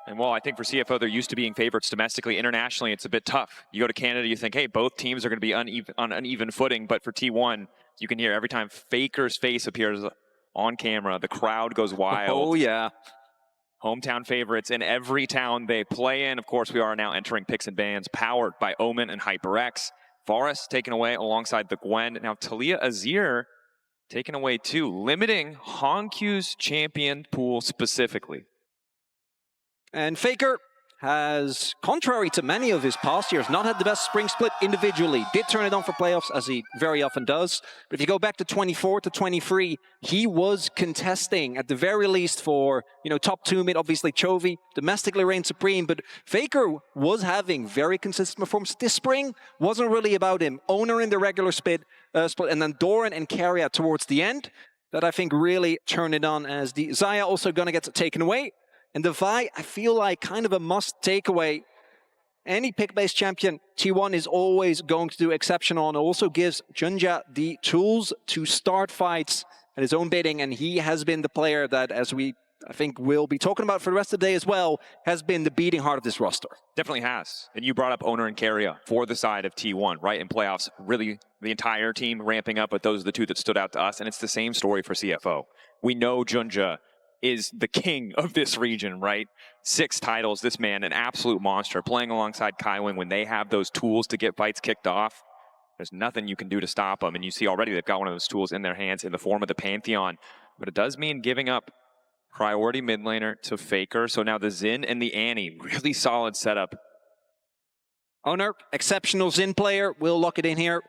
And well, I think for CFO, they're used to being favorites domestically. Internationally, it's a bit tough. You go to Canada, you think, hey, both teams are going to be on uneven footing. But for T1, you can hear every time Faker's face appears on camera, the crowd goes wild. Oh, yeah. Hometown favorites in every town they play in. Of course, we are now entering picks and bans, powered by Omen and HyperX. Varus taken away alongside the Gwen. Now, Talia Azir taken away too, limiting Honkyu's champion pool specifically. And Faker has, contrary to many of his past years, not had the best spring split individually. Did turn it on for playoffs, as he very often does. But if you go back to 24 to 23, he was contesting, at the very least, for, top 2 mid, obviously Chovy, domestically reigned supreme. But Faker was having very consistent performance. This spring wasn't really about him. Owner in the regular split, and then Doran and Carrier towards the end. That, I think, really turned it on, as the Xayah also going to get taken away. And the Vi, I feel like kind of a must takeaway. Any pick-based champion, T1 is always going to do exceptional, and also gives Junja the tools to start fights at his own bidding. And he has been the player that, as we, I think, will be talking about for the rest of the day as well, has been the beating heart of this roster. Definitely has. And you brought up Owner and Carrier for the side of T1, right? In playoffs, really the entire team ramping up, but those are the two that stood out to us. And it's the same story for CFO. We know Junja is the king of this region, right? 6 titles, this man, an absolute monster, playing alongside Kaiwing when they have those tools to get fights kicked off. There's nothing you can do to stop them, and you see already they've got one of those tools in their hands in the form of the Pantheon. But it does mean giving up priority mid laner to Faker, so now the Xin and the Annie, really solid setup. Owner, exceptional Xin player, will lock it in here.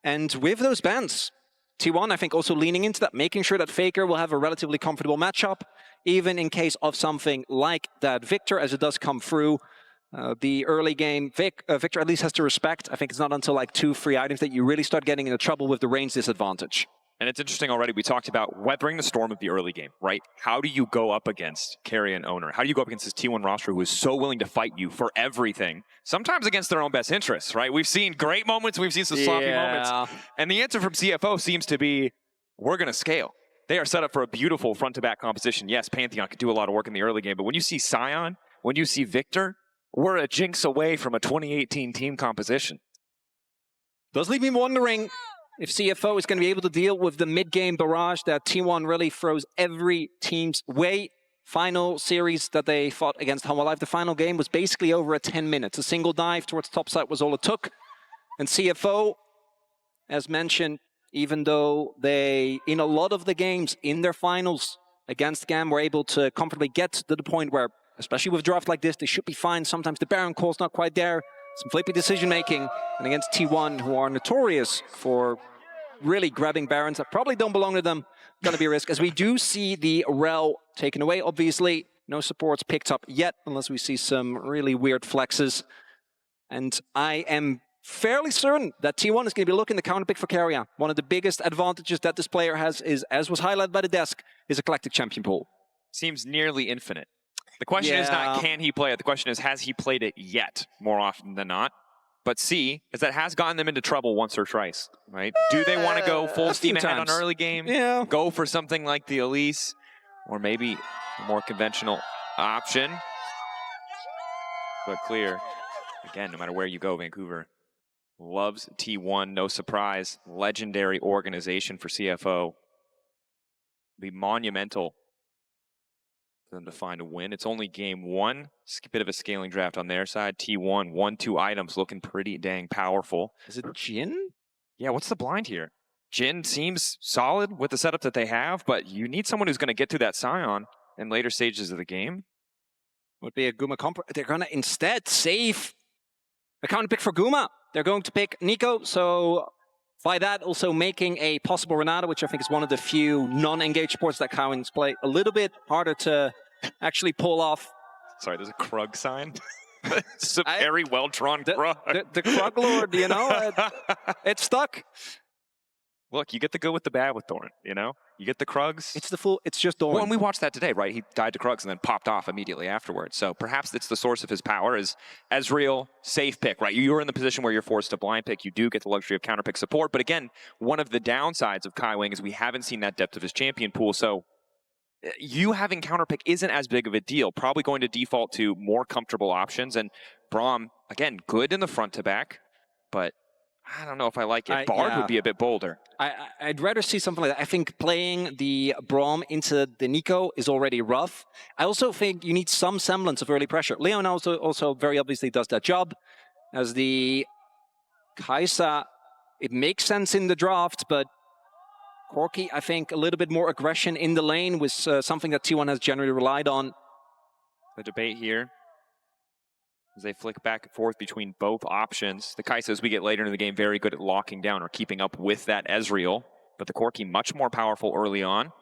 And with those bans, T1, I think, also leaning into that, making sure that Faker will have a relatively comfortable matchup, even in case of something like that Victor, as it does come through. The early game, Victor at least has to respect. I think it's not until like 2 free items that you really start getting into trouble with the range disadvantage. And it's interesting already, we talked about weathering the storm of the early game, right? How do you go up against Carry and Owner? How do you go up against this T1 roster who is so willing to fight you for everything? Sometimes against their own best interests, right? We've seen great moments, we've seen some sloppy moments. And the answer from CFO seems to be, we're going to scale. They are set up for a beautiful front-to-back composition. Yes, Pantheon could do a lot of work in the early game, but when you see Sion, when you see Victor, we're a jinx away from a 2018 team composition. Does leave me wondering if CFO is going to be able to deal with the mid-game barrage that T1 really throws every team's way. Final series that they fought against Humble Life, the final game was basically over at 10 minutes. A single dive towards top side was all it took. And CFO, as mentioned, even though they, in a lot of the games in their finals against GAM, were able to comfortably get to the point where, especially with draft like this, they should be fine. Sometimes the Baron call's not quite there. Some flippy decision-making, and against T1, who are notorious for really grabbing Barons that probably don't belong to them, going to be a risk, as we do see the Rel taken away, obviously. No supports picked up yet, unless we see some really weird flexes. And I am fairly certain that T1 is going to be looking to counterpick for Carrion. One of the biggest advantages that this player has is, as was highlighted by the desk, is a collective champion pool. Seems nearly infinite. The question is not, can he play it? The question is, has he played it yet, more often than not? But C, is that has gotten them into trouble once or twice, right? Do they want to go full steam ahead on early game? Yeah. Go for something like the Elise? Or maybe a more conventional option? But clear. Again, no matter where you go, Vancouver loves T1, no surprise. Legendary organization for CFO. Be monumental for them to find a win. It's only game 1. It's a bit of a scaling draft on their side. T1, 1-2 items looking pretty dang powerful. Is it Jin? Yeah, what's the blind here? Jin seems solid with the setup that they have, but you need someone who's going to get to that Scion in later stages of the game. Would be a Guma comp. They're going to instead save a counter pick for Guma. They're going to pick Nico, so by that also making a possible Renata, which I think is one of the few non-engaged sports that Cowens play a little bit harder to actually pull off. Sorry, there's a Krug sign. It's a very well-drawn Krug. The Krug Lord, you know, it's stuck. Look, you get the good with the bad with Thorn, you know? You get the Krugs. It's just Thorn. Well, and we watched that today, right? He died to Krugs and then popped off immediately afterwards. So perhaps it's the source of his power is Ezreal, safe pick, right? You're in the position where you're forced to blind pick. You do get the luxury of counter pick support. But again, one of the downsides of Kaiwing is we haven't seen that depth of his champion pool. So you having counterpick isn't as big of a deal. Probably going to default to more comfortable options. And Braum, again, good in the front to back, but I don't know if I like it. Bard would be a bit bolder. I'd rather see something like that. I think playing the Braum into the Nico is already rough. I also think you need some semblance of early pressure. Leon also very obviously does that job. As the Kai'Sa, it makes sense in the draft, but Corki, I think a little bit more aggression in the lane was something that T1 has generally relied on. The debate here as they flick back and forth between both options. The Kai'Sa, as we get later in the game, very good at locking down or keeping up with that Ezreal, but the Corki much more powerful early on.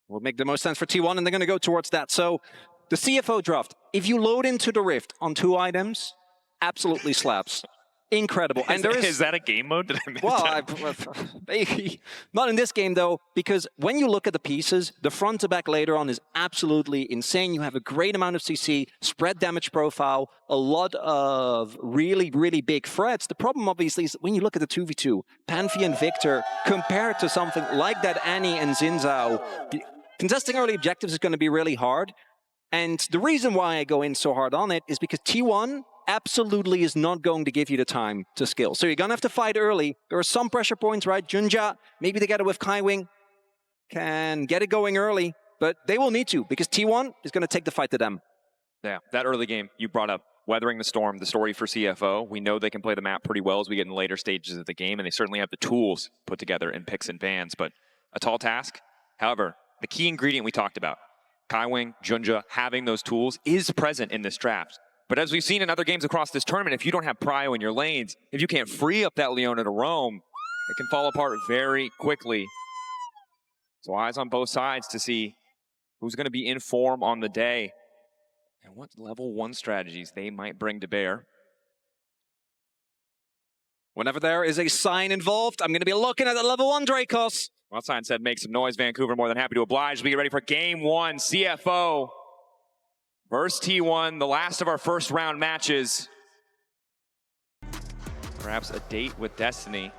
Will make the most sense for T1, and they're going to go towards that. So the CFO draft, if you load into the Rift on 2 items, absolutely slaps. Incredible. And is that a game mode? Did I miss that? Not in this game, though, because when you look at the pieces, the front to back later on is absolutely insane. You have a great amount of CC, spread damage profile, a lot of really, really big threats. The problem, obviously, is when you look at the 2v2, Pantheon Victor, compared to something like that Annie and Xin Zhao, contesting early objectives is going to be really hard. And the reason why I go in so hard on it is because T1 absolutely is not going to give you the time to skill. So you're going to have to fight early. There are some pressure points, right? Junja, maybe they get it with Kaiwing, can get it going early, but they will need to because T1 is going to take the fight to them. Yeah, that early game you brought up, weathering the storm, the story for CFO. We know they can play the map pretty well as we get in later stages of the game, and they certainly have the tools put together in picks and bans, but a tall task. However, the key ingredient we talked about, Kaiwing, Junja, having those tools is present in this draft. But as we've seen in other games across this tournament, if you don't have prio in your lanes, if you can't free up that Leona to roam, it can fall apart very quickly. So eyes on both sides to see who's going to be in form on the day and what level 1 strategies they might bring to bear. Whenever there is a sign involved, I'm going to be looking at the level 1 Dracos. Well, sign said make some noise, Vancouver. More than happy to oblige. We get ready for game 1, CFO. Versus T1, the last of our first round matches. Perhaps a date with Destiny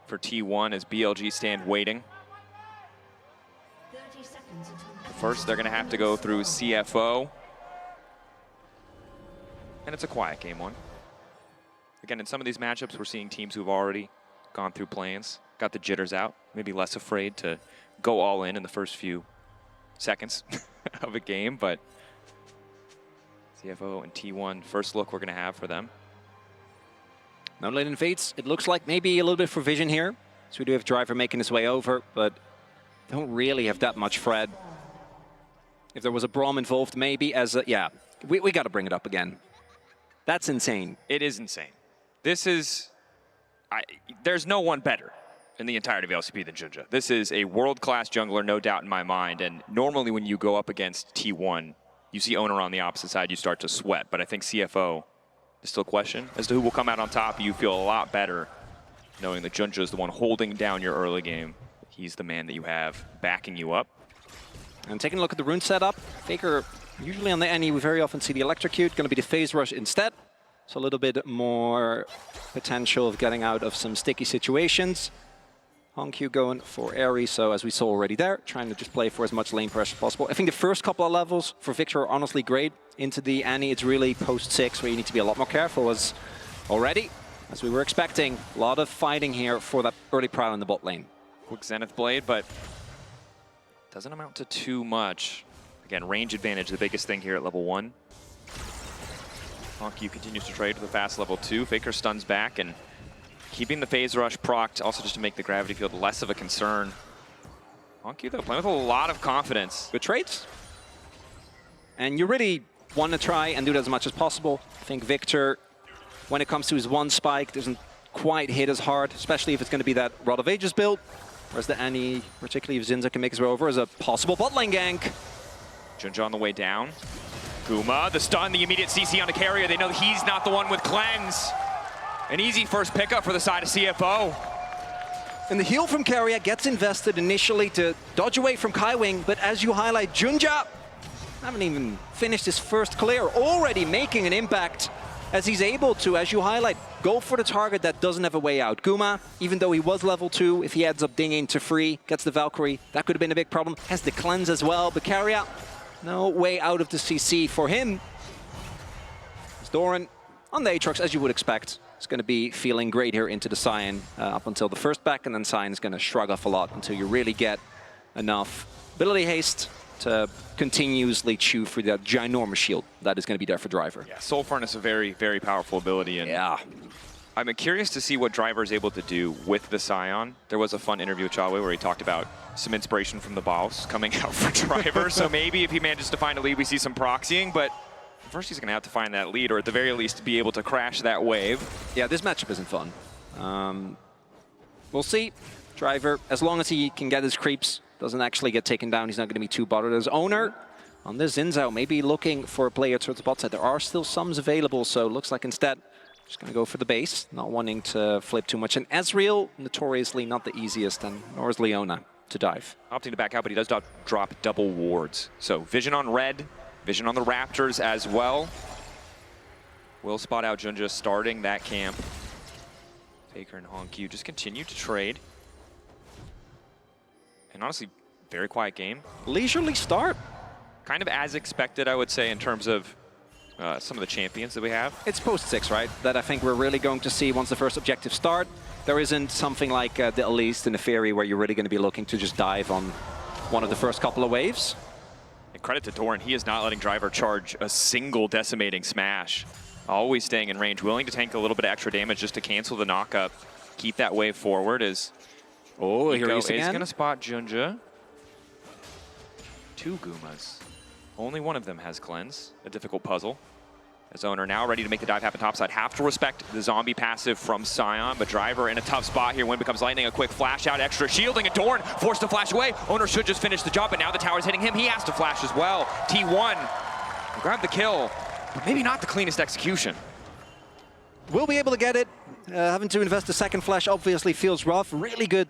for T1 as BLG stand waiting. First, they're going to have to go through CFO. And it's a quiet game 1. Again, in some of these matchups, we're seeing teams who've already gone through plans, got the jitters out, maybe less afraid to go all in the first few seconds of a game, but CFO and T1, first look we're going to have for them. No latent fates. It looks like maybe a little bit for vision here. So we do have Driver making his way over, but don't really have that much Fred. If there was a Braum involved, maybe as a... Yeah, we got to bring it up again. That's insane. It is insane. This is... there's no one better in the entirety of LCP than Junja. This is a world-class jungler, no doubt in my mind. And normally when you go up against T1, you see Owner on the opposite side, you start to sweat. But I think CFO is still a question as to who will come out on top. You feel a lot better knowing that Junja is the one holding down your early game. He's the man that you have backing you up. And taking a look at the rune setup, Faker, usually on the Annie, we very often see the Electrocute. Going to be the Phase Rush instead. So a little bit more potential of getting out of some sticky situations. Hongq going for Aerie, so as we saw already there, trying to just play for as much lane pressure as possible. I think the first couple of levels for Victor are honestly great. Into the Annie, it's really post-6 where you need to be a lot more careful as already, as we were expecting, a lot of fighting here for that early prio in the bot lane. Quick Zenith Blade, but doesn't amount to too much. Again, range advantage, the biggest thing here at level 1. Hongq continues to trade with a fast level 2. Faker stuns back and keeping the Phase Rush procced, also just to make the gravity field less of a concern. Hongq, though, playing with a lot of confidence. Good trades. And you really want to try and do that as much as possible. I think Victor, when it comes to his 1 spike, doesn't quite hit as hard, especially if it's going to be that Rod of Ages build. Whereas the Annie, particularly if Zinza can make his way over, is a possible bot lane gank. Junja on the way down. Guma, the stun, the immediate CC on the carrier. They know he's not the one with cleanse. An easy first pickup for the side of CFO. And the heal from Carrier gets invested initially to dodge away from Kaiwing, but as you highlight, Junja haven't even finished his first clear, already making an impact. as he's able to, as you highlight, go for the target that doesn't have a way out. Guma, even though he was level 2, if he ends up dinging to free, gets the Valkyrie, that could have been a big problem. Has the cleanse as well, but Carrier, no way out of the CC for him. It's Doran on the Aatrox, as you would expect. He's going to be feeling great here into the Sion up until the first back, and then Sion is going to shrug off a lot until you really get enough ability haste to continuously chew through that ginormous shield that is going to be there for Driver. Yeah, Soul Furnace, a very, very powerful ability. And yeah. I'm curious to see what Driver is able to do with the Scion. There was a fun interview with Chawe where he talked about some inspiration from the boss coming out for Driver. So maybe if he manages to find a lead, we see some proxying. But first, he's going to have to find that lead, or at the very least, be able to crash that wave. Yeah, this matchup isn't fun. We'll see. Driver, as long as he can get his creeps, doesn't actually get taken down, he's not going to be too bothered. As owner on this Zinzao, maybe looking for a player towards the bot side. There are still sums available, so looks like instead just going to go for the base, not wanting to flip too much. And Ezreal, notoriously not the easiest, and nor is Leona to dive. Opting to back out, but he does drop double wards. So vision on red, vision on the Raptors as well. Will spot out Junja starting that camp. Faker and Honq just continue to trade. And honestly, very quiet game. Leisurely start. Kind of as expected, I would say, in terms of some of the champions that we have. It's post-6, right? That I think we're really going to see once the first objectives start. There isn't something like the Elise and the Fairy where you're really going to be looking to just dive on one of the first couple of waves. And credit to Doran, he is not letting Driver charge a single decimating smash. Always staying in range, willing to tank a little bit of extra damage just to cancel the knock-up. Keep that wave forward as... Oh, here he is going to spot Junja. 2 Gumas. Only one of them has cleanse. A difficult puzzle. As owner now ready to make the dive happen topside. Have to respect the zombie passive from Sion, but Driver in a tough spot here. Wind becomes lightning, a quick flash out, extra shielding, and Dorn forced to flash away. Owner should just finish the job, but now the tower's hitting him. He has to flash as well. T1 grab the kill, but maybe not the cleanest execution. We'll be able to get it. Having to invest the second flash obviously feels rough. Really good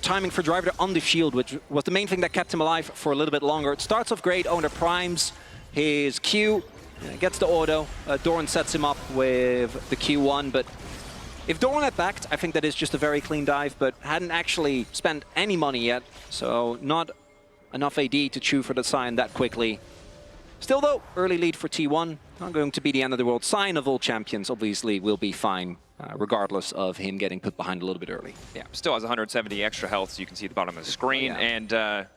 timing for Driver on the shield, which was the main thing that kept him alive for a little bit longer. It starts off great. Owner primes his Q, gets the auto. Doran sets him up with the Q1, but if Doran had backed, I think that is just a very clean dive, but hadn't actually spent any money yet, so not enough AD to chew for the Sion that quickly. Still though, early lead for T1. Not going to be the end of the world. Sion of all champions obviously will be fine, regardless of him getting put behind a little bit early. Yeah, still has 170 extra health, so you can see at the bottom of the screen. Oh, yeah. And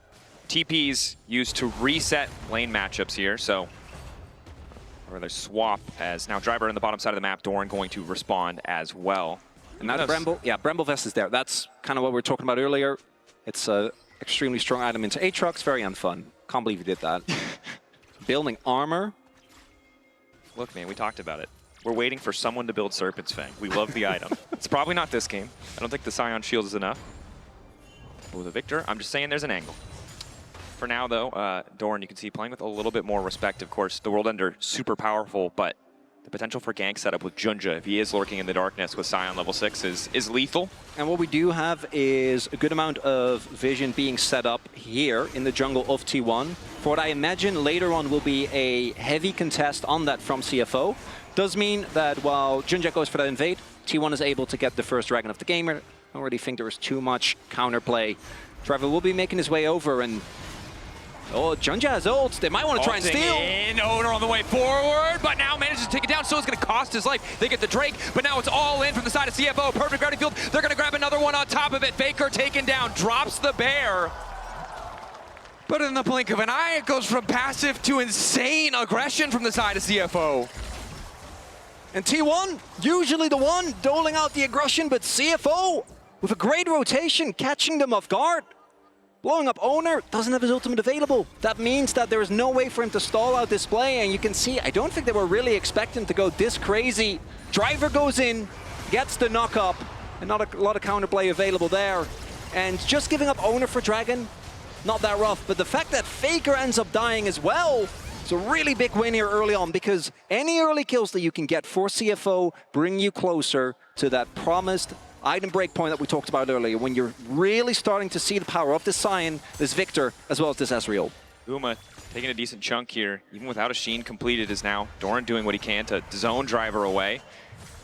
TP's used to reset lane matchups here, so or rather swap, as now Driver in the bottom side of the map, Doran going to respond as well. And now the Bramble Vest is there. That's kind of what we were talking about earlier. It's an extremely strong item into Aatrox, very unfun. Can't believe you did that. Building armor. Look, man, we talked about it. We're waiting for someone to build Serpent's Fang. We love the item. It's probably not this game. I don't think the Scion Shield is enough. But with a Victor, I'm just saying there's an angle. For now, though, Doran, you can see playing with a little bit more respect. Of course, the World Ender, super powerful, but the potential for gank setup with Junja, if he is lurking in the darkness with Sion level 6, is lethal. And what we do have is a good amount of vision being set up here in the jungle of T1. For what I imagine later on will be a heavy contest on that from CFO. Does mean that while Junja goes for that invade, T1 is able to get the first dragon of the game. I don't really think there is too much counterplay. Driver will be making his way over, and oh, Junja has ults. They might want to try and steal. Owner on the way forward, but now manages to take it down. So it's going to cost his life. They get the Drake, but now it's all in from the side of CFO. Perfect gravity field. They're going to grab another one on top of it. Faker taken down, drops the bear. But in the blink of an eye, it goes from passive to insane aggression from the side of CFO. And T1, usually the one doling out the aggression, but CFO, with a great rotation, catching them off guard. Blowing up Owner, doesn't have his ultimate available. That means that there is no way for him to stall out this play, and you can see, I don't think they were really expecting to go this crazy. Driver goes in, gets the knock up, and not a lot of counterplay available there. And just giving up Owner for Dragon, not that rough, but the fact that Faker ends up dying as well, it's a really big win here early on, because any early kills that you can get for CFO bring you closer to that promised item break point that we talked about earlier, when you're really starting to see the power of this Sion, this Victor, as well as this Ezreal. Uma Taking a decent chunk here, even without a Sheen completed is now Doran doing what he can to zone driver away.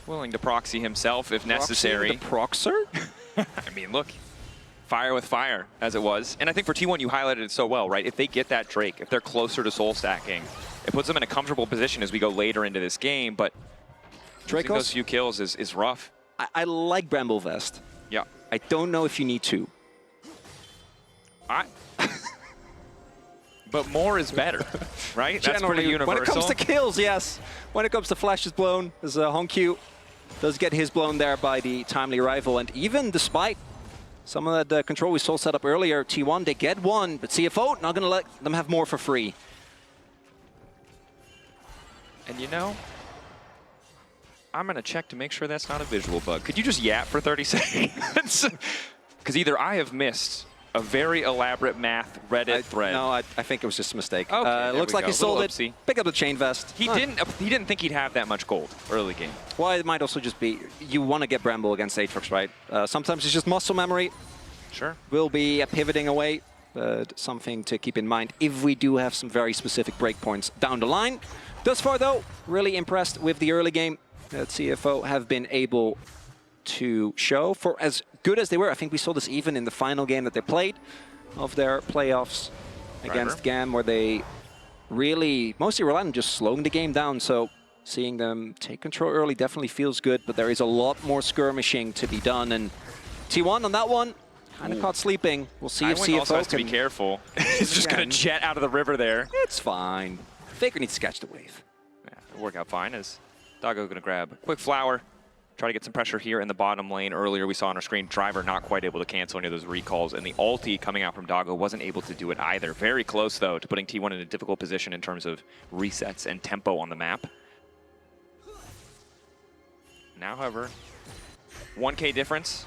Willing to proxy himself if necessary. The proxer? I mean, look, fire with fire, as it was. And I think for T1, you highlighted it so well, right? If they get that Drake, if they're closer to soul stacking, it puts them in a comfortable position as we go later into this game, but losing those few kills is rough. I like Bramble Vest. Yeah. I don't know if you need to. But more is better, right? That's pretty universal. When it comes to kills, yes. When it comes to flashes blown, as Honkyu does get his blown there by the timely arrival. And even despite some of that control we saw set up earlier, T1, they get one, but CFO not going to let them have more for free. And you know, I'm going to check to make sure that's not a visual bug. Could you just yap for 30 seconds? Because either I have missed a very elaborate math Reddit thread. No, I think it was just a mistake. Okay, looks like he sold it. Pick up the chain vest. He didn't think he'd have that much gold early game. Well, it might also just be you want to get Bramble against Aatrox, right? Sometimes it's just muscle memory. Sure. Will be pivoting away, but something to keep in mind if we do have some very specific breakpoints down the line. Thus far, though, really impressed with the early game that CFO have been able to show. For as good as they were, I think we saw this even in the final game that they played of their playoffs against GAM, where they really mostly relied on just slowing the game down. So seeing them take control early definitely feels good, but there is a lot more skirmishing to be done. And T1 on that one, kind of caught sleeping. We'll see if CFO also has to be careful. He's just going to jet out of the river there. It's fine. Faker needs to catch the wave. Yeah, it'll work out fine as Doggo going to grab a quick flower. Try to get some pressure here in the bottom lane. Earlier we saw on our screen, Driver not quite able to cancel any of those recalls, and the ulti coming out from Doggo wasn't able to do it either. Very close, though, to putting T1 in a difficult position in terms of resets and tempo on the map. Now, however, 1K difference,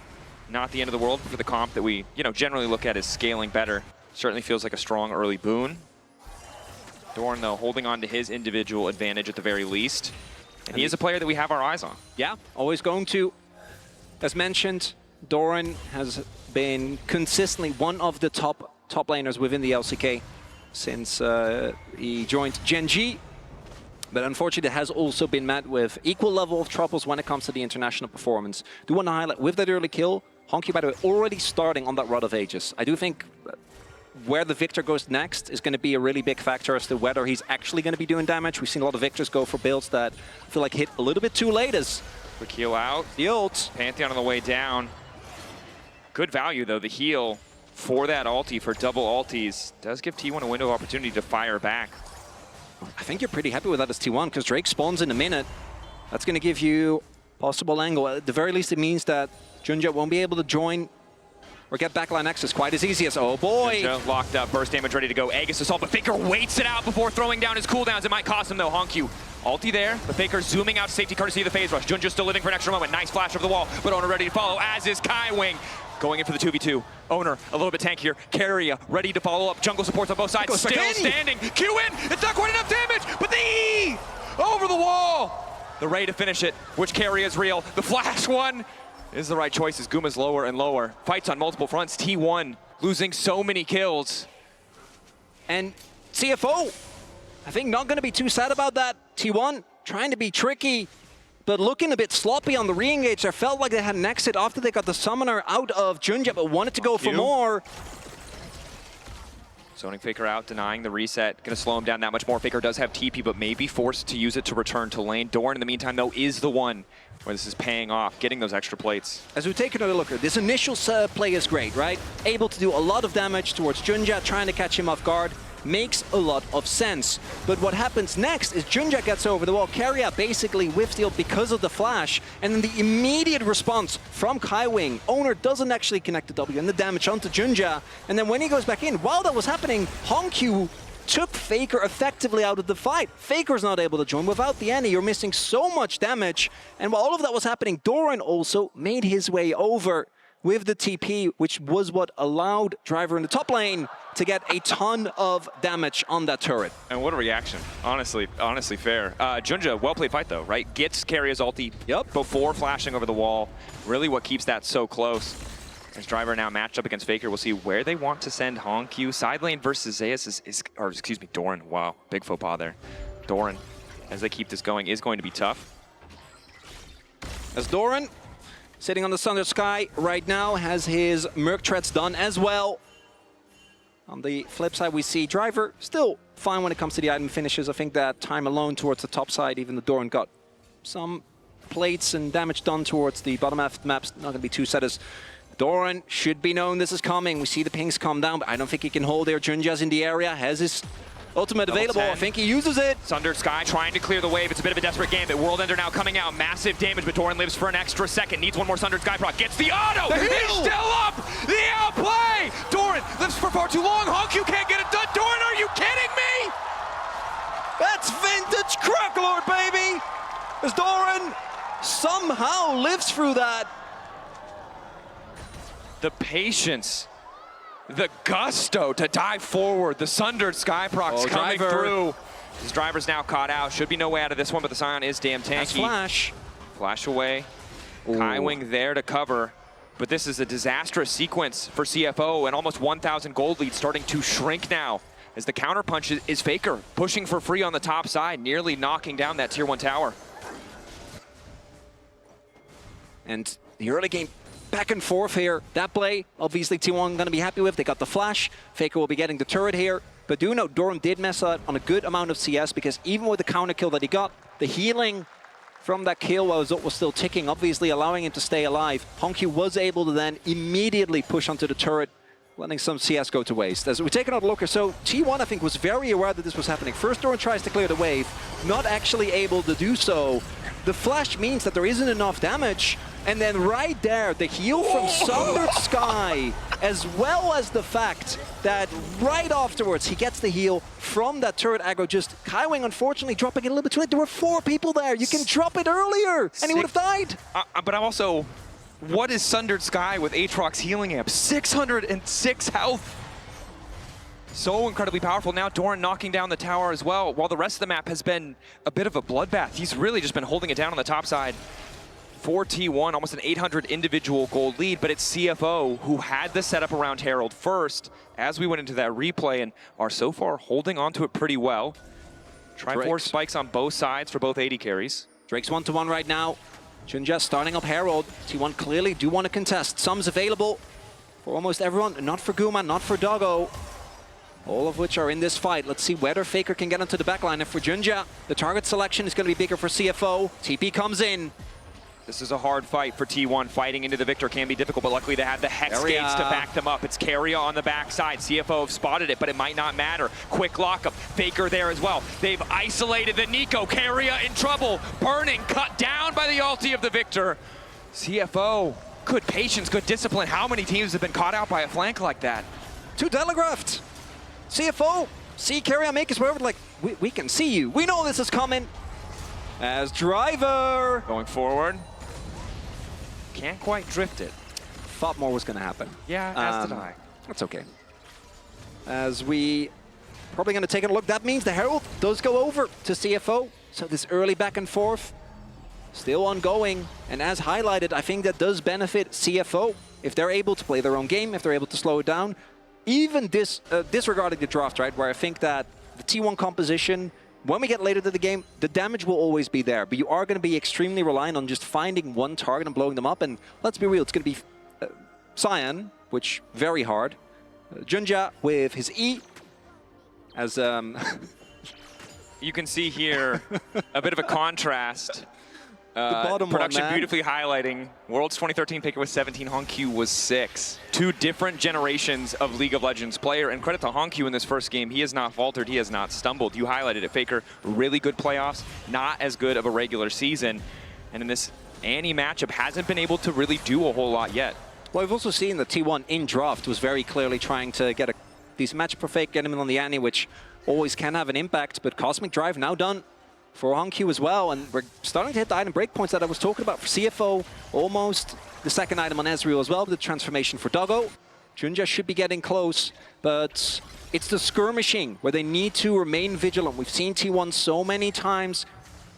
not the end of the world for the comp that we generally look at as scaling better. Certainly feels like a strong early boon. Doran, though, holding on to his individual advantage at the very least. And he is a player that we have our eyes on. Yeah, always going to. As mentioned, Doran has been consistently one of the top laners within the LCK since he joined Gen G. But unfortunately, it has also been met with equal level of troubles when it comes to the international performance. Do want to highlight, with that early kill, Honkyu, by the way, already starting on that Rod of Ages. I do think where the Victor goes next is going to be a really big factor as to whether he's actually going to be doing damage. We've seen a lot of Victors go for builds that feel like hit a little bit too late as quick heal out. The ult. Pantheon on the way down. Good value, though. The heal for that ulti, for double ultis, does give T1 a window of opportunity to fire back. I think you're pretty happy with that as T1 because Drake spawns in a minute. That's going to give you possible angle. At the very least, it means that Junja won't be able to join or get backline access quite as easy as, oh boy. Junja locked up, burst damage ready to go. Aegis assault, but Faker waits it out before throwing down his cooldowns. It might cost him though. Honkyu, ulti there, but Faker zooming out to safety courtesy of the phase rush. Junja still living for an extra moment. Nice flash over the wall, but Owner ready to follow, as is Kaiwing. Going in for the 2v2. Owner a little bit tankier. Carrier ready to follow up. Jungle supports on both sides. Still standing. Q in. It's not quite enough damage, but the E over the wall. The Ray to finish it, which Carrier is real. The flash one is the right choice as Guma's lower and lower. Fights on multiple fronts. T1 losing so many kills. And CFO, I think not going to be too sad about that. T1 trying to be tricky, but looking a bit sloppy on the re-engage. There felt like they had an exit after they got the summoner out of Junja, but wanted to go for more. Zoning Faker out, denying the reset. Going to slow him down that much more. Faker does have TP, but may be forced to use it to return to lane. Doran, in the meantime, though, is the one where this is paying off, getting those extra plates. As we take another look, this initial play is great, right? Able to do a lot of damage towards Junja, trying to catch him off guard. Makes a lot of sense. But what happens next is Junja gets over the wall. Carrier basically whiffs the ult because of the flash. And then the immediate response from Kaiwing. Owner doesn't actually connect the W and the damage onto Junja. And then when he goes back in, while that was happening, Honkyu took Faker effectively out of the fight. Faker's not able to join. Without the Annie, you're missing so much damage. And while all of that was happening, Doran also made his way over with the TP, which was what allowed Driver in the top lane to get a ton of damage on that turret. And what a reaction. Honestly fair. Junja, well-played fight though, right? Gets Carrier's ulti before flashing over the wall. Really what keeps that so close. As Driver now matched up against Faker, we'll see where they want to send Hongq. Side lane versus Zeus or excuse me, Doran. Wow, big faux pas there. Doran, as they keep this going, is going to be tough. As Doran, sitting on the Thunder Sky right now, has his Merc Treads done as well. On the flip side, we see Driver still fine when it comes to the item finishes. I think that time alone towards the top side, even the Doran got some plates and damage done towards the bottom half of the map's not going to be too set as Doran should be known this is coming. We see the pings come down, but I don't think he can hold there. Junja's in the area, has his ultimate available. I think he uses it. Sundered Sky trying to clear the wave. It's a bit of a desperate game, but World Ender now coming out. Massive damage, but Doran lives for an extra second. Needs one more Sundered Sky proc. Gets the auto! He's still up! The outplay! Doran lives for far too long. Hongq can't get it done. Doran, are you kidding me? That's vintage Cracklord, baby! As Doran somehow lives through that. The patience, the gusto to dive forward. The Sundered Sky procs coming through. His Driver's now caught out. Should be no way out of this one, but the Scion is damn tanky. That's Flash. Flash away. Kaiwing there to cover. But this is a disastrous sequence for CFO, and almost 1,000 gold lead starting to shrink now as the counterpunch is Faker pushing for free on the top side, nearly knocking down that tier 1 tower. And the early game back and forth here. That play, obviously T1 going to be happy with. They got the flash. Faker will be getting the turret here. But do know Doran did mess up on a good amount of CS, because even with the counter kill that he got, the healing from that kill was still ticking, obviously allowing him to stay alive. Hongq was able to then immediately push onto the turret, letting some CS go to waste. As we take another look here, so T1 I think was very aware that this was happening. First Doran tries to clear the wave, not actually able to do so. The flash means that there isn't enough damage, and then right there, the heal from Sundered Sky, as well as the fact that right afterwards he gets the heal from that turret aggro. Just Kaiwing, unfortunately, dropping it a little bit too late. There were 4 people there. You can drop it earlier, and he would have died. But I'm also, what is Sundered Sky with Aatrox's healing amp? 606 health. So incredibly powerful. Now Doran knocking down the tower as well, while the rest of the map has been a bit of a bloodbath. He's really just been holding it down on the top side. For T1, almost an 800 individual gold lead, but it's CFO who had the setup around Herald first as we went into that replay, and are so far holding on to it pretty well. Triforce spikes on both sides for both AD carries. Drake's 1-to-1 right now. Junja starting up Herald. T1 clearly do want to contest. Sums available for almost everyone, not for Guma, not for Doggo. All of which are in this fight. Let's see whether Faker can get onto the backline. And for Junja, the target selection is going to be bigger for CFO. TP comes in. This is a hard fight for T1. Fighting into the Victor can be difficult, but luckily they have the Hex Gates to back them up. It's Keria on the backside. CFO have spotted it, but it might not matter. Quick lockup. Faker there as well. They've isolated the Nico. Keria in trouble. Burning, cut down by the ulti of the Victor. CFO, good patience, good discipline. How many teams have been caught out by a flank like that? Too telegraphed. CFO, see Keria make his way over, like, we can see you. We know this is coming. As Driver. Going forward. Can't quite drift it. Thought more was going to happen. Yeah, as did I. That's okay. As we probably going to take a look, that means the Herald does go over to CFO. So this early back and forth still ongoing. And as highlighted, I think that does benefit CFO if they're able to play their own game, if they're able to slow it down. Even disregarding the draft, right, where I think that the T1 composition, when we get later to the game, the damage will always be there, but you are going to be extremely reliant on just finding one target and blowing them up. And let's be real, it's going to be Cyan, which very hard. Junja with his E, as you can see here a bit of a contrast. The bottom production one, beautifully highlighting Worlds 2013 Faker was 17, Hongq was 6. 2 different generations of League of Legends player, and credit to Hongq in this first game. He has not faltered, he has not stumbled. You highlighted it, Faker, really good playoffs, not as good of a regular season. And in this Annie matchup, hasn't been able to really do a whole lot yet. Well, we've also seen that T1 in draft was very clearly trying to get a decent matchup for Fake, get him in on the Annie, which always can have an impact, but Cosmic Drive now done for Hongq as well, and we're starting to hit the item breakpoints that I was talking about for CFO. Almost the second item on Ezreal as well, with the transformation for Doggo. Junja should be getting close, but it's the skirmishing where they need to remain vigilant. We've seen T1 so many times,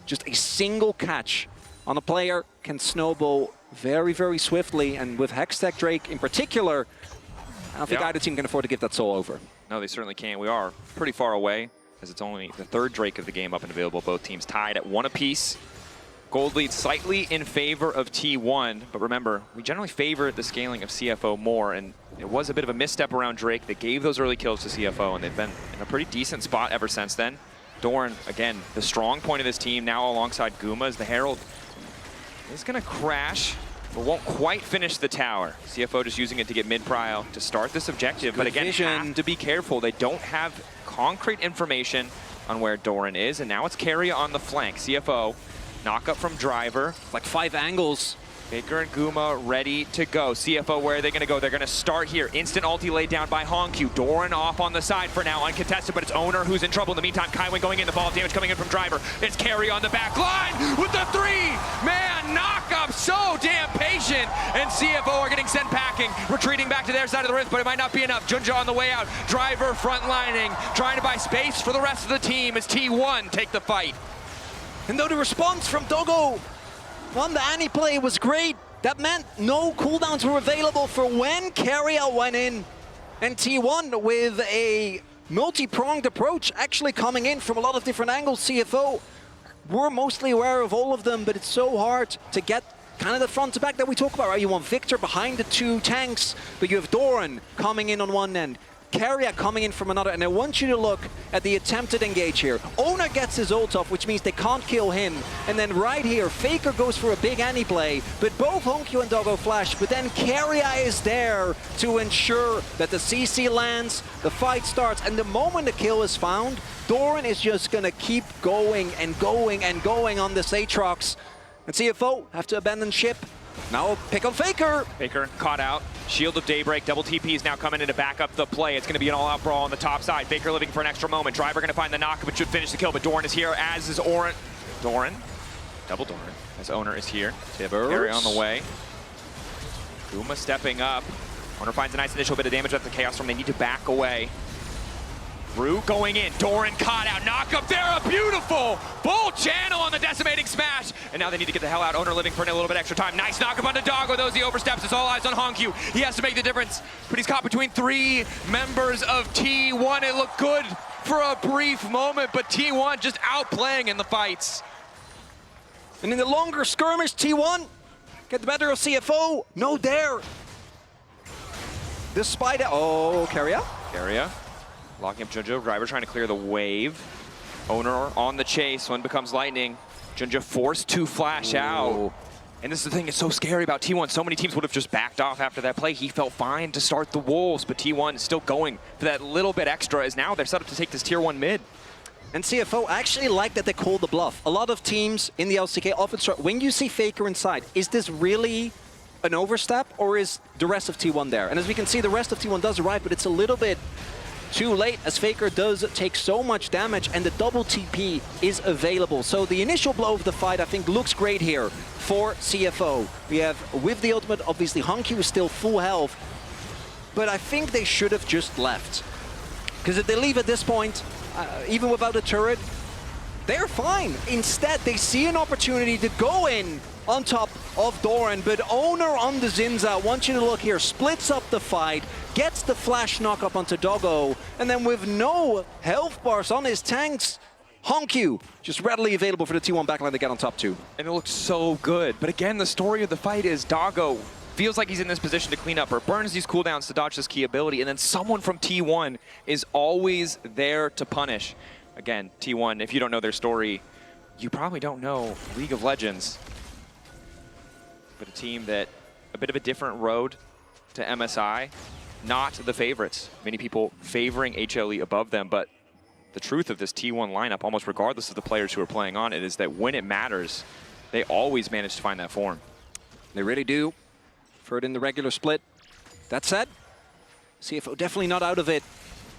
just a single catch on a player can snowball very, very swiftly. And with Hextech Drake in particular, I don't think either team can afford to give that soul over. No, they certainly can't. We are pretty far away, as it's only the third Drake of the game up and available. Both teams tied at 1 apiece. Gold lead slightly in favor of T1, but remember, we generally favor the scaling of CFO more, and it was a bit of a misstep around Drake that gave those early kills to CFO, and they've been in a pretty decent spot ever since then. Doran, again, the strong point of this team, now alongside Guma, as the Herald is going to crash, but won't quite finish the tower. CFO just using it to get mid-prio to start this objective, but again, have to be careful. They don't have concrete information on where Doran is, and now it's Carrier on the flank. CFO, knock up from Driver. Like 5 angles. Faker and Guma ready to go. CFO, where are they going to go? They're going to start here. Instant ulti laid down by Hongq. Doran off on the side for now, uncontested, but it's Owner who's in trouble. In the meantime, Kaiwin going in, the fall of damage coming in from Driver. It's Carry on the back line with the 3-man knock-up. So damn patient. And CFO are getting sent packing, retreating back to their side of the rift, but it might not be enough. Junja on the way out. Driver frontlining, trying to buy space for the rest of the team as T1 take the fight. And though the response from Doggo on the Annie play was great, that meant no cooldowns were available for when Carrier went in. And T1 with a multi-pronged approach actually coming in from a lot of different angles. CFO, we're mostly aware of all of them, but it's so hard to get kind of the front to back that we talk about, right? You want Victor behind the 2 tanks, but you have Doran coming in on one end, Carrier coming in from another, and I want you to look at the attempted engage here. Owner gets his ult off, which means they can't kill him. And then right here, Faker goes for a big Annie play, but both Hongq and Doggo flash, but then Carrier is there to ensure that the CC lands, the fight starts, and the moment the kill is found, Doran is just gonna keep going and going and going on this Aatrox. And CFO have to abandon ship. Now pick on Faker. Faker caught out. Shield of Daybreak. Double TP is now coming in to back up the play. It's going to be an all-out brawl on the top side. Faker living for an extra moment. Driver going to find the knock, but should finish the kill. But Doran is here, as is Doran. Double Doran. As Owner is here. Carry on the way. Guma stepping up. Owner finds a nice initial bit of damage at the Chaos Storm. They need to back away. Rue going in, Doran caught out, knock up there, a beautiful bull channel on the decimating smash. And now they need to get the hell out. Owner living for a little bit extra time. Nice knock up on the Doggo, those he oversteps. It's all eyes on Hongq. He has to make the difference, but he's caught between 3 members of T1. It looked good for a brief moment, but T1 just outplaying in the fights. And in the longer skirmish, T1 get the better of CFO. No dare. Despite it, oh, Carrier. Locking up Junja, Driver trying to clear the wave. Owner on the chase, one becomes lightning. Junja forced to flash out. And this is the thing that's so scary about T1. So many teams would have just backed off after that play. He felt fine to start the Wolves, but T1 is still going for that little bit extra, as now they're set up to take this tier 1 mid. And CFO actually like that they call the bluff. A lot of teams in the LCK often start, when you see Faker inside, is this really an overstep, or is the rest of T1 there? And as we can see, the rest of T1 does arrive, but it's a little bit too late, as Faker does take so much damage and the double TP is available. So the initial blow of the fight, I think, looks great here for CFO. We have, with the ultimate, obviously Hongq is still full health, but I think they should have just left. Because if they leave at this point, even without a turret, they're fine. Instead, they see an opportunity to go in on top of Doran, but Owner on the Zinza, I want you to look here, splits up the fight, gets the flash knock up onto Doggo, and then with no health bars on his tanks, Hongq just readily available for the T1 backline to get on top 2. And it looks so good. But again, the story of the fight is Doggo feels like he's in this position to clean up, or burns these cooldowns to dodge this key ability, and then someone from T1 is always there to punish. Again, T1, if you don't know their story, you probably don't know League of Legends. But a team that, a bit of a different road to MSI, not the favorites. Many people favoring HLE above them, but the truth of this T1 lineup, almost regardless of the players who are playing on it, is that when it matters, they always manage to find that form. They really do. Third in the regular split. That said, CFO definitely not out of it.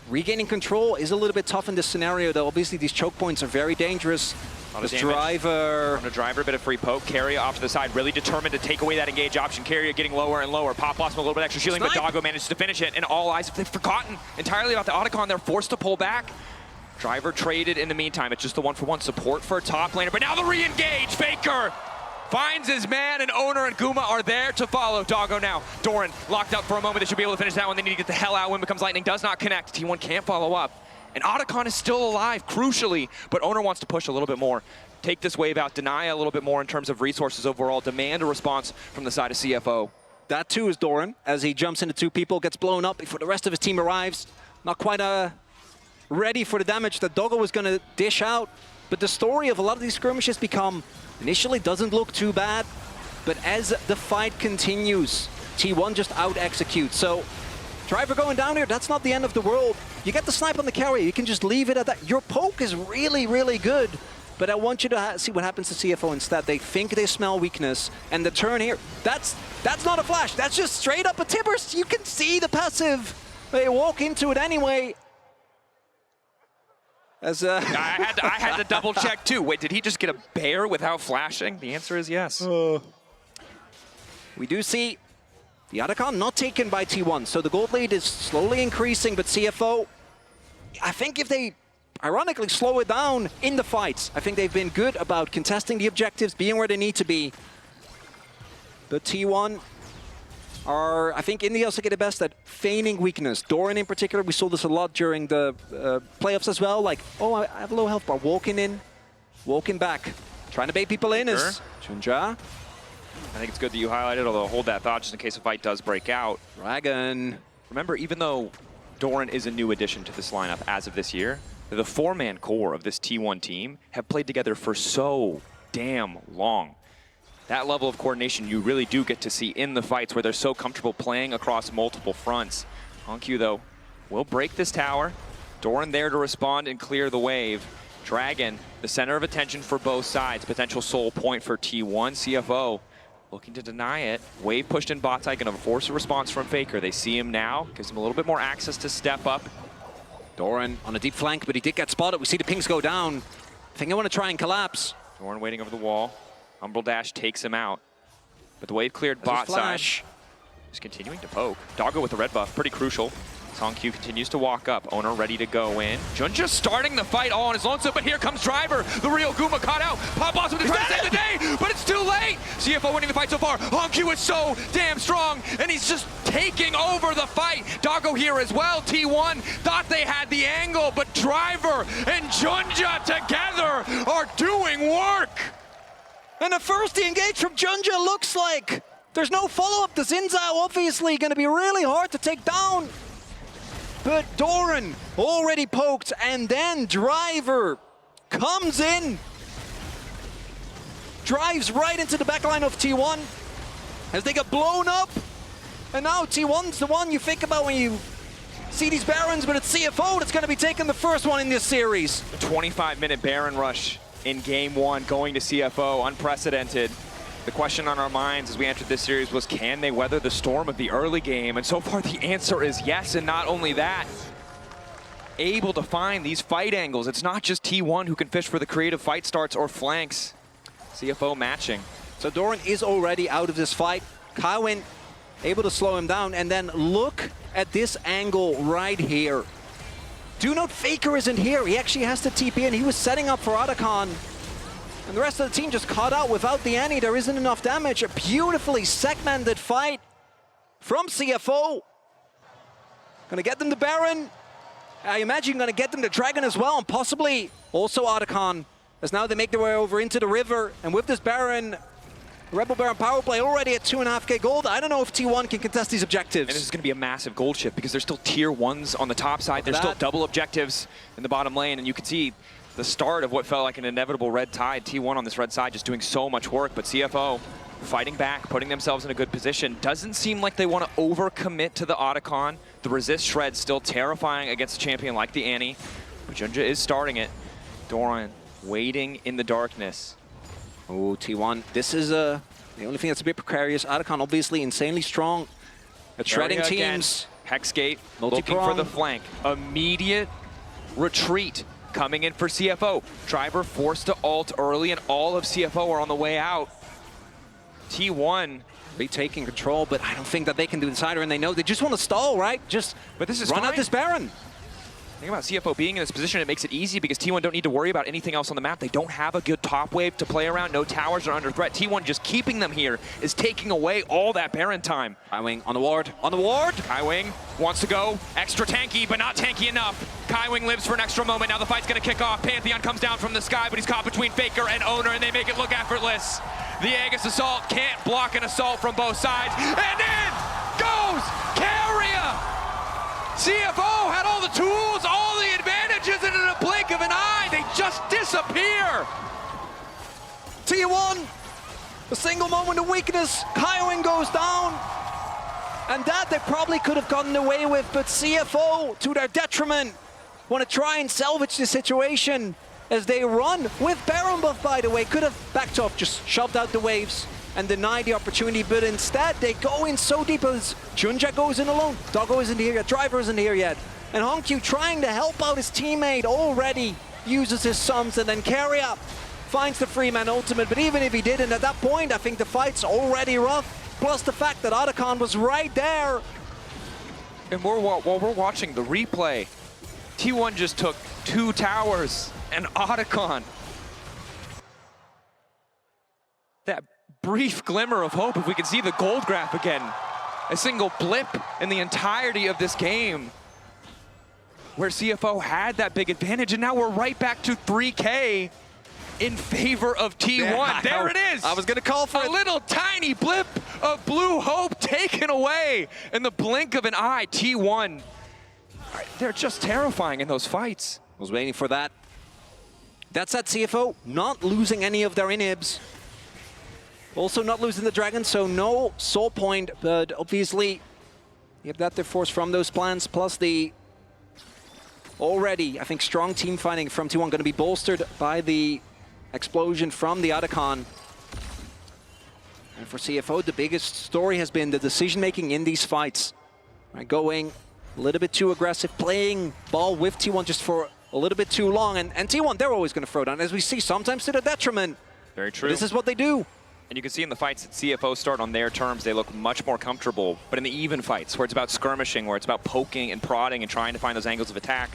Regaining control is a little bit tough in this scenario, though. Obviously, these choke points are very dangerous. This Driver... On a Driver, a bit of free poke. Carrier off to the side, really determined to take away that engage option. Carrier getting lower and lower. Pop lost him a little bit extra shielding, but Doggo managed to finish it. And all eyes, they've forgotten entirely about the Otacon. They're forced to pull back. Driver traded in the meantime. It's just the 1-for-1 support for a top laner. But now the re-engage. Faker finds his man, and Owner and Guma are there to follow. Doggo now. Doran locked up for a moment. They should be able to finish that one. They need to get the hell out. When becomes lightning, does not connect. T1 can't follow up. And Otacon is still alive, crucially, but Owner wants to push a little bit more. Take this wave out, deny a little bit more in terms of resources overall, demand a response from the side of CFO. That too is Doran, as he jumps into two people, gets blown up before the rest of his team arrives. Not quite ready for the damage that Doggo was going to dish out. But the story of a lot of these skirmishes become, initially doesn't look too bad, but as the fight continues, T1 just out-executes. So, Driver going down here, that's not the end of the world. You get the snipe on the carrier, you can just leave it at that. Your poke is really, really good. But I want you to see what happens to CFO instead. They think they smell weakness, and the turn here, that's not a flash, that's just straight up a Tibbers. You can see the passive. They walk into it anyway. As I had to double check too. Wait, did he just get a bear without flashing? The answer is yes. We do see the Otacon not taken by T1, so the gold lead is slowly increasing, but CFO, I think if they ironically slow it down in the fights, I think they've been good about contesting the objectives, being where they need to be. But T1 are, I think, in the also get the best at feigning weakness. Doran in particular, we saw this a lot during the playoffs as well. Like, oh, I have a low health bar. Walking in, walking back. Trying to bait people in is Chunja. I think it's good that you highlighted, although hold that thought just in case a fight does break out. Dragon. Remember, even though Doran is a new addition to this lineup as of this year, the four-man core of this T1 team have played together for so damn long. That level of coordination you really do get to see in the fights where they're so comfortable playing across multiple fronts. Honkyu, though, will break this tower. Doran there to respond and clear the wave. Dragon, the center of attention for both sides. Potential soul point for T1. CFO looking to deny it. Wave pushed in bot side, gonna force a response from Faker. They see him now, gives him a little bit more access to step up. Doran on a deep flank, but he did get spotted. We see the pings go down. I think they want to try and collapse. Doran waiting over the wall. Umbral Dash takes him out. But the wave cleared bot side. Just continuing to poke. Doggo with the red buff, pretty crucial. Honkyu continues to walk up. Owner ready to go in. Junja starting the fight all on his lonesome, but here comes Driver. The real Guma caught out. Pop Awesome to try to save the day, but it's too late. CFO winning the fight so far. Honkyu is so damn strong, and he's just taking over the fight. Doggo here as well. T1 thought they had the angle, but Driver and Junja together are doing work. And the first engage from Junja looks like there's no follow-up. The Zinzao obviously going to be really hard to take down. But Doran already poked, and then Driver comes in. Drives right into the backline of T1 as they get blown up. And now T1's the one you think about when you see these Barons, but it's CFO that's going to be taking the first one in this series. A 25-minute Baron rush in game one, going to CFO, unprecedented. The question on our minds as we entered this series was, can they weather the storm of the early game? And so far the answer is yes, and not only that, able to find these fight angles. It's not just T1 who can fish for the creative fight starts or flanks. CFO matching. So Doran is already out of this fight. Kywin able to slow him down, and then look at this angle right here. Do note Faker isn't here. He actually has to TP in. He was setting up for Otacon. And the rest of the team just caught out without the Annie. There isn't enough damage. A beautifully segmented fight from CFO. Gonna get them the Baron. I imagine gonna get them the Dragon as well, and possibly also Otacon, as now they make their way over into the river. And with this Baron, Rebel Baron power play already at 2.5k gold. I don't know if T1 can contest these objectives. And this is going to be a massive gold shift because there's still tier 1s on the top side. There's still double objectives in the bottom lane, and you can see the start of what felt like an inevitable red tide. T1 on this red side just doing so much work, but CFO fighting back, putting themselves in a good position. Doesn't seem like they want to overcommit to the Otacon. The resist shred still terrifying against a champion like the Annie, but Junja is starting it. Doran waiting in the darkness. Oh, T1. This is the only thing that's a bit precarious. Otacon obviously insanely strong at shredding teams. Hexgate looking for the flank. Immediate retreat coming in for CFO. Driver forced to ult early, and all of CFO are on the way out. T1 retaking control, but I don't think that they can do this either, and they know they just want to stall, right? Just but this is run fine. out this Baron. The thing about CFO being in this position, it makes it easy because T1 don't need to worry about anything else on the map. They don't have a good top wave to play around. No towers are under threat. T1 just keeping them here is taking away all that Baron time. Kaiwing on the ward. On the ward! Kaiwing wants to go extra tanky, but not tanky enough. Kaiwing lives for an extra moment. Now the fight's going to kick off. Pantheon comes down from the sky, but he's caught between Faker and Owner, and they make it look effortless. The Aegis Assault can't block an assault from both sides. And in goes Carrier! CFO had all the tools, all the advantages, and in a blink of an eye, they just disappear. T1, a single moment of weakness. Kaiwing goes down. And that they probably could have gotten away with, but CFO, to their detriment, want to try and salvage the situation as they run with Baron buff, by the way. Could have backed off, just shoved out the waves and denied the opportunity, but instead they go in so deep as Junja goes in alone. Doggo isn't here yet, Driver isn't here yet. And Honkyu trying to help out his teammate already uses his sums, and then Carrier finds the free-man ultimate, but even if he didn't, at that point, I think the fight's already rough, plus the fact that Otacon was right there. And while we're watching the replay, T1 just took 2 towers and Otacon. That brief glimmer of hope, if we can see the gold graph again. A single blip in the entirety of this game where CFO had that big advantage, and now we're right back to 3K in favor of T1. Yeah, there it is. I was going to call for a little tiny blip of blue hope taken away in the blink of an eye. T1, they're just terrifying in those fights. I was waiting for that. That's at CFO, not losing any of their inhibs. Also not losing the Dragon, so no soul point, but obviously you have that to force from those plans, plus the already, I think, strong team fighting from T1 going to be bolstered by the explosion from the Otacon. And for CFO, the biggest story has been the decision-making in these fights. Right, going a little bit too aggressive, playing ball with T1 just for a little bit too long, and T1, they're always going to throw down, as we see, sometimes to their detriment. Very true. But this is what they do. And you can see in the fights that CFO start on their terms, they look much more comfortable. But in the even fights, where it's about skirmishing, where it's about poking and prodding and trying to find those angles of attack,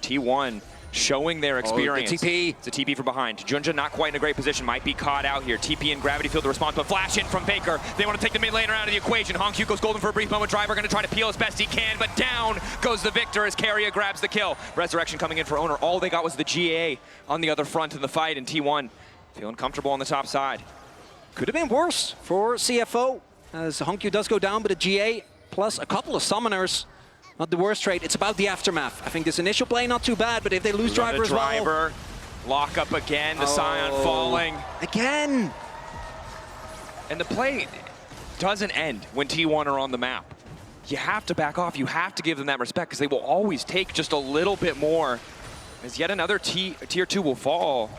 T1 showing their experience. Oh, the TP. It's a TP from behind. Junja not quite in a great position, might be caught out here. TP and Gravity Field the response, but flash in from Faker. They want to take the mid laner out of the equation. Honkyu goes golden for a brief moment. Driver going to try to peel as best he can, but down goes the Victor as Carrier grabs the kill. Resurrection coming in for Owner. All they got was the GA on the other front in the fight, and T1 feeling comfortable on the top side. Could have been worse for CFO, as Honkyu does go down, but a GA plus a couple of summoners. Not the worst trade. It's about the aftermath. I think this initial play not too bad, but if they lose Driver as well. Lock up again, the Scion falling. Again! And the play doesn't end when T1 are on the map. You have to back off. You have to give them that respect, because they will always take just a little bit more, as yet another tier 2 will fall.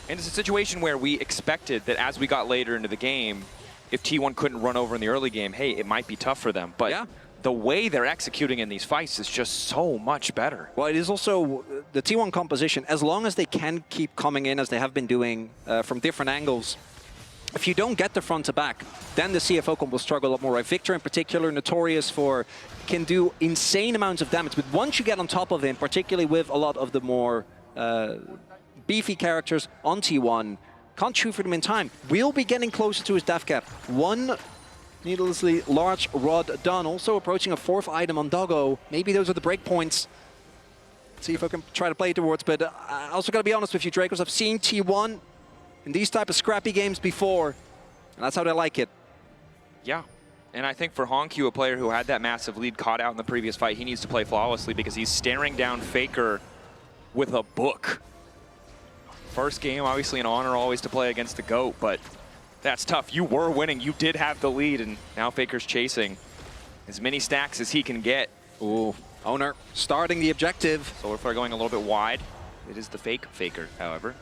And it's a situation where we expected that as we got later into the game, if T1 couldn't run over in the early game, hey, it might be tough for them. But yeah, the way they're executing in these fights is just so much better. Well, it is also the T1 composition. As long as they can keep coming in as they have been doing from different angles, if you don't get the front to back, then the CFO comp will struggle a lot more. Right? Victor in particular, notorious for, can do insane amounts of damage. But once you get on top of him, particularly with a lot of the more beefy characters on T1, can't shoot for them in time. We'll be getting closer to his death cap. One needlessly large rod done. Also approaching a 4th item on Doggo. Maybe those are the breakpoints. See if I can try to play towards, but I also got to be honest with you, Dracos. I've seen T1 in these type of scrappy games before, and that's how they like it. Yeah, and I think for Honkyu, a player who had that massive lead caught out in the previous fight, he needs to play flawlessly because he's staring down Faker with a book. First game, obviously an honor always to play against the GOAT, but that's tough. You were winning, you did have the lead, and now Faker's chasing as many stacks as he can get. Ooh, Owner starting the objective. Solar Flare going a little bit wide. It is the fake Faker, however.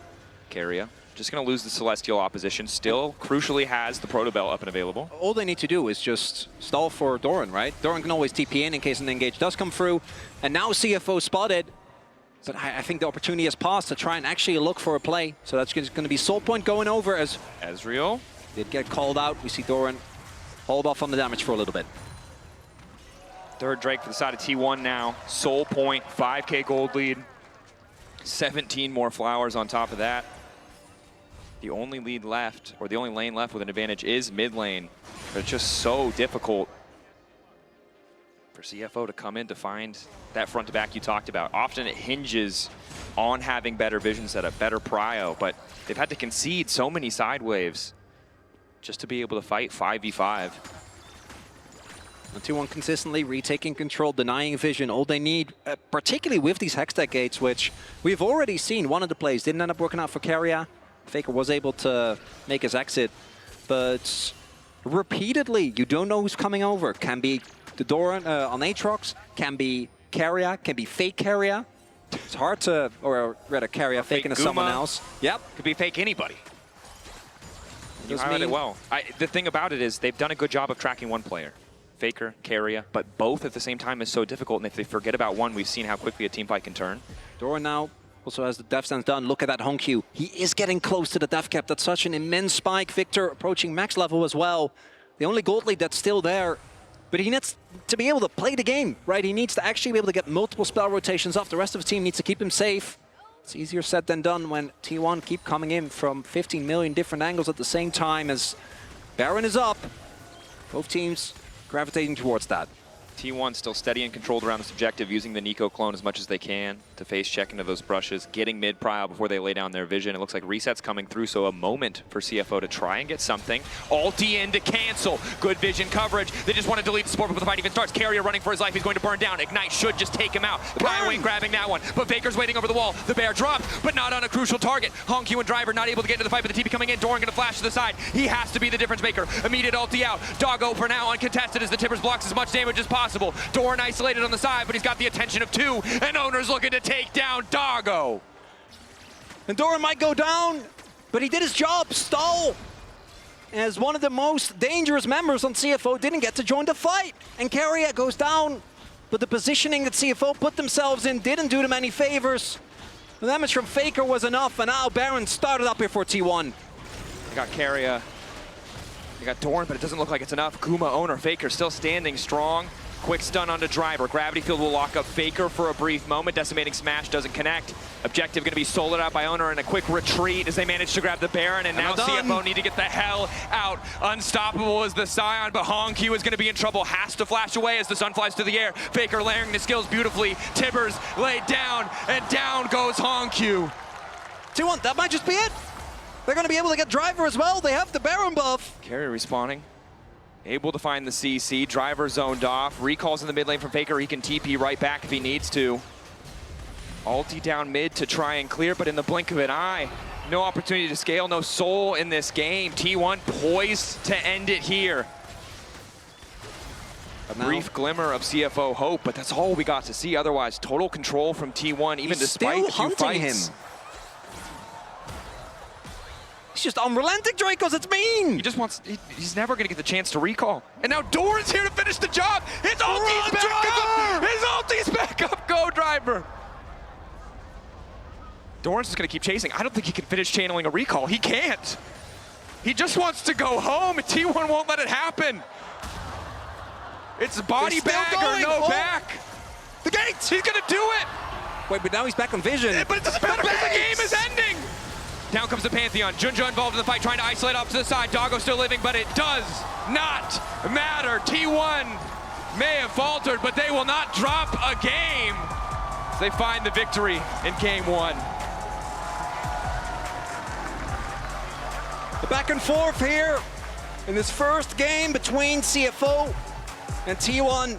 Carrier just going to lose the Celestial opposition. Still, crucially, has the Proto Bell up and available. All they need to do is just stall for Doran, right? Doran can always TP in case an engage does come through. And now CFO spotted. But I think the opportunity has passed to try and actually look for a play. So that's going to be Soul Point going over as Ezreal did get called out. We see Doran hold off on the damage for a little bit. Third Drake for the side of T1 now. Soul point, 5K gold lead. 17 more flowers on top of that. The only lead left, or the only lane left with an advantage is mid lane. But it's just so difficult for CFO to come in to find that front to back you talked about. Often it hinges on having better vision setup, better prio, but they've had to concede so many side waves just to be able to fight 5v5. The T1 consistently retaking control, denying vision. All they need, particularly with these Hextech gates, which we've already seen one of the plays didn't end up working out for Carrier. Faker was able to make his exit, but repeatedly, you don't know who's coming over. Can be the Doran on Aatrox, can be Carrier, can be fake Carrier. It's hard to, or rather Carrier faking to someone else. Yep. Could be fake anybody. You highlighted it well. The thing about it is they've done a good job of tracking one player. Faker, Carrier, but both at the same time is so difficult, and if they forget about one, we've seen how quickly a team fight can turn. Doran now also has the death stance done. Look at that Hongq. He is getting close to the death cap. That's such an immense spike. Victor approaching max level as well. The only gold lead that's still there, but he needs to be able to play the game, right? He needs to actually be able to get multiple spell rotations off. The rest of the team needs to keep him safe. It's easier said than done when T1 keep coming in from 15 million different angles at the same time as Baron is up. Both teams gravitating towards that. T1 still steady and controlled around this objective, using the Nico clone as much as they can to face check into those brushes, getting mid prio before they lay down their vision. It looks like reset's coming through, so a moment for CFO to try and get something. Ulti in to cancel. Good vision coverage. They just want to delete the support before the fight even starts. Carrier running for his life. He's going to burn down. Ignite should just take him out. Kaiwing grabbing that one, but Faker's waiting over the wall. The bear dropped, but not on a crucial target. Hongq and Driver not able to get into the fight, but the TP coming in. Doran going to flash to the side. He has to be the difference maker. Immediate ulti out. Doggo for now uncontested as the Tibbers blocks as much damage as possible. Doran isolated on the side, but he's got the attention of two, and Owner's looking to take down Doggo. And Doran might go down, but he did his job. Stall, as one of the most dangerous members on CFO, didn't get to join the fight. And Carrier goes down, but the positioning that CFO put themselves in didn't do them any favors. The damage from Faker was enough, and now Baron started up here for T1. They got Carrier, they got Doran, but it doesn't look like it's enough. Kuma, Owner, Faker still standing strong. Quick stun onto Driver. Gravity Field will lock up Faker for a brief moment. Decimating Smash doesn't connect. Objective going to be soloed out by Owner in a quick retreat as they manage to grab the Baron, and now CFO need to get the hell out. Unstoppable is the Scion, but Hongq is going to be in trouble. Has to flash away as the sun flies through the air. Faker layering the skills beautifully. Tibbers laid down, and down goes Hongq. T1, that might just be it. They're going to be able to get Driver as well. They have the Baron buff. Carrier respawning. Able to find the CC. Driver zoned off. Recalls in the mid lane from Faker. He can TP right back if he needs to. Ulti down mid to try and clear, but in the blink of an eye, no opportunity to scale, no soul in this game. T1 poised to end it here. A brief glimmer of CFO hope, but that's all we got to see. Otherwise, total control from T1, even despite a few fights. He's just unrelenting, Dracos, it's mean! He just wants, he's never gonna get the chance to recall. And now Doran's here to finish the job! His ulti's back up! His ulti's back up! Go, Driver! Doran's just gonna keep chasing. I don't think he can finish channeling a recall. He can't. He just wants to go home, and T1 won't let it happen. It's body bag or no back. The gates! He's gonna do it! Wait, but now he's back on vision. But it doesn't matter because the game is ending! Down comes the Pantheon. Junja involved in the fight, trying to isolate off to the side. Doggo still living, but it does not matter. T1 may have faltered, but they will not drop a game. They find the victory in game one. The back and forth here in this first game between CFO and T1.